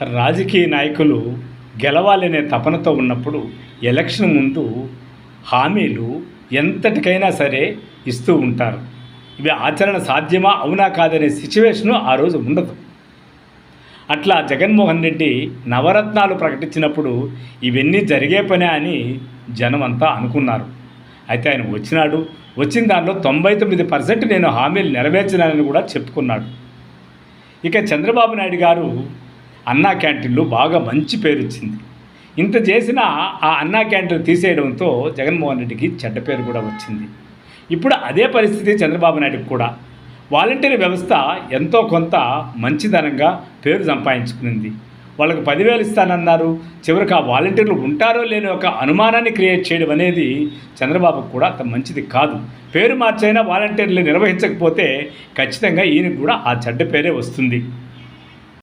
రాజకీయ నాయకులు గెలవాలనే తపనతో ఉన్నప్పుడు ఎలక్షన్ ముందు హామీలు ఎంతటికైనా సరే ఇస్తూ ఉంటారు. ఇవి ఆచరణ సాధ్యమా అవునా కాదనే సిచ్యువేషను ఆ రోజు ఉండదు. అట్లా జగన్మోహన్ రెడ్డి నవరత్నాలు ప్రకటించినప్పుడు ఇవన్నీ జరిగే పనే అని జనం అంతా అనుకున్నారు. అయితే ఆయన వచ్చిన దానిలో 99% నేను హామీలు నెరవేర్చినానని కూడా చెప్పుకున్నాడు. ఇక చంద్రబాబు నాయుడు గారు అన్నా క్యాంటీన్లు బాగా మంచి పేరు వచ్చింది. ఇంత చేసిన ఆ అన్నా క్యాంటీన్ తీసేయడంతో జగన్మోహన్ రెడ్డికి చెడ్డ పేరు కూడా వచ్చింది. ఇప్పుడు అదే పరిస్థితి చంద్రబాబు నాయుడుకి కూడా. వాలంటీర్ వ్యవస్థ ఎంతో కొంత మంచిదనంగా పేరు సంపాదించుకునింది. వాళ్ళకు 10,000 ఇస్తానన్నారు. చివరికి ఆ వాలంటీర్లు ఉంటారో లేని ఒక అనుమానాన్ని క్రియేట్ చేయడం అనేది చంద్రబాబుకు కూడా అంత మంచిది కాదు. పేరు మార్చైనా వాలంటీర్లు నిర్వహించకపోతే ఖచ్చితంగా ఈయనకు కూడా ఆ చెడ్డ పేరే వస్తుంది.